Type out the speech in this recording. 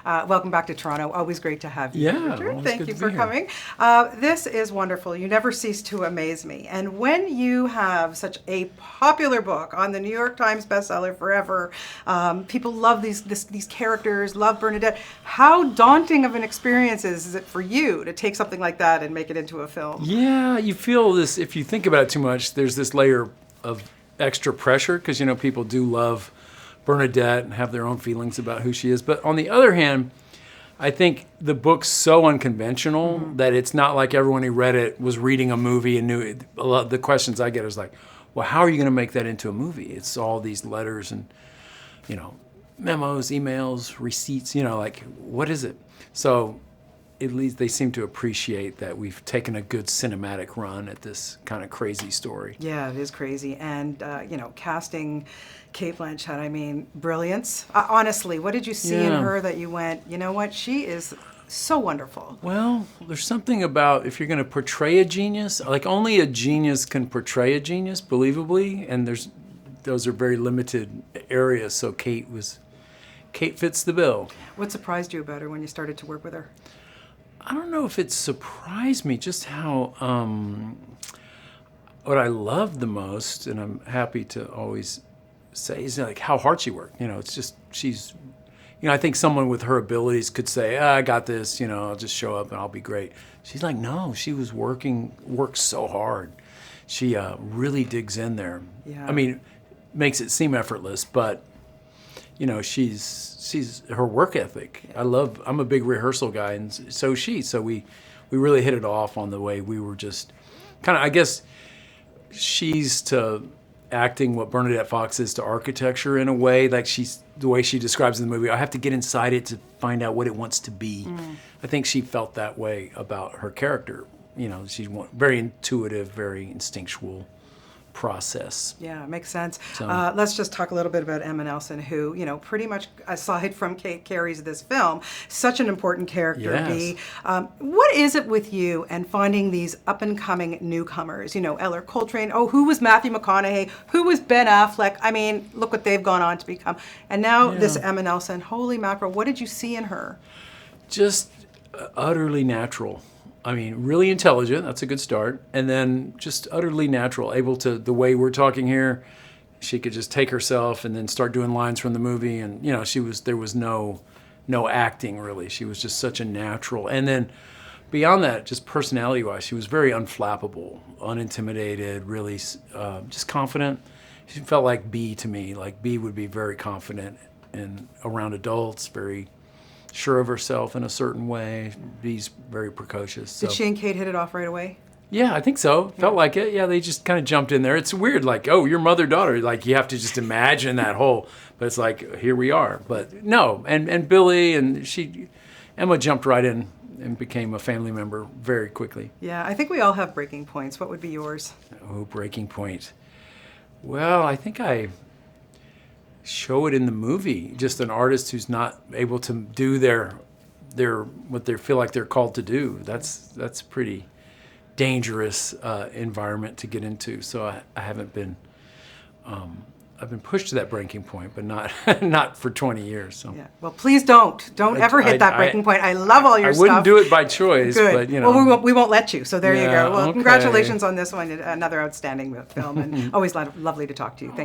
Welcome back to Toronto. Always great to have you, Yeah, Richard. well, Thank you for coming. This is wonderful. You never cease to amaze me. And when you have such a popular book on the New York Times bestseller forever, people love these characters, love Bernadette. How daunting of an experience is it for you to take something like that and make it into a film? Yeah, you feel this, if you think about it too much, there's this layer of extra pressure because, you know, people do love Bernadette and have their own feelings about who she is. But on the other hand, I think the book's so unconventional that it's not like everyone who read it was reading a movie and knew it. A lot of the questions I get is like, well, how are you going to make that into a movie? It's all these letters and, you know, memos, emails, receipts, you know, like, what is it? So at least they seem to appreciate that we've taken a good cinematic run at this kind of crazy story. Yeah, it is crazy. And, you know, casting Cate Blanchette, I mean, brilliance. Honestly, what did you see in her that you went, you know what, she is so wonderful? Well, there's something about if you're going to portray a genius, like only a genius can portray a genius believably, and those are very limited areas, so Cate fits the bill. What surprised you about her when you started to work with her? I don't know if it surprised me, just how, what I loved the most, and I'm happy to always say, is like how hard she worked. You know, it's just, she's, you know, I think someone with her abilities could say, I got this, you know, I'll just show up and I'll be great. She's like, no, she was worked so hard. She really digs in there. Yeah. I mean, makes it seem effortless, but you know, she's her work ethic. I'm a big rehearsal guy, and so we really hit it off on the way we were just kind of, I guess she's to acting what Bernadette Fox is to architecture in a way, like the way she describes in the movie. I have to get inside it to find out what it wants to be. I think she felt that way about her character. You know, she's very intuitive, very instinctual process. Yeah, it makes sense. So, let's just talk a little bit about Emma Nelson, who, you know, pretty much aside from Cate carries this film, such an important character. Yes. What is it with you and finding these up and coming newcomers? You know, Eller Coltrane. Oh, who was Matthew McConaughey? Who was Ben Affleck? I mean, look what they've gone on to become. And now this Emma Nelson. Holy mackerel! What did you see in her? Just utterly natural. I mean, really intelligent, that's a good start. And then just utterly natural, able to, the way we're talking here, she could just take herself and then start doing lines from the movie. And, you know, there was no acting really. She was just such a natural. And then beyond that, just personality-wise, she was very unflappable, unintimidated, really just confident. She felt like B to me. Like B would be very confident and around adults, very sure of herself in a certain way. B's very precocious. So. Did she and Cate hit it off right away? Yeah, I think so. Felt like it. Yeah, they just kind of jumped in there. It's weird, like, oh, you're mother-daughter. Like, you have to just imagine that whole, but it's like, here we are. But no, and Billy and Emma jumped right in and became a family member very quickly. Yeah, I think we all have breaking points. What would be yours? Oh, breaking point. Well, I think I show it in the movie. Just an artist who's not able to do their what they feel like they're called to do. That's pretty dangerous environment to get into. So I haven't been. I've been pushed to that breaking point, but not for 20 years. So. Yeah. Well, please don't ever hit that breaking point. I love all your stuff. I wouldn't do it by choice, Good. but you know. Well, we won't let you. So there you go. Well, okay. Congratulations on this one. Another outstanding film, and always lovely to talk to you. Thank you.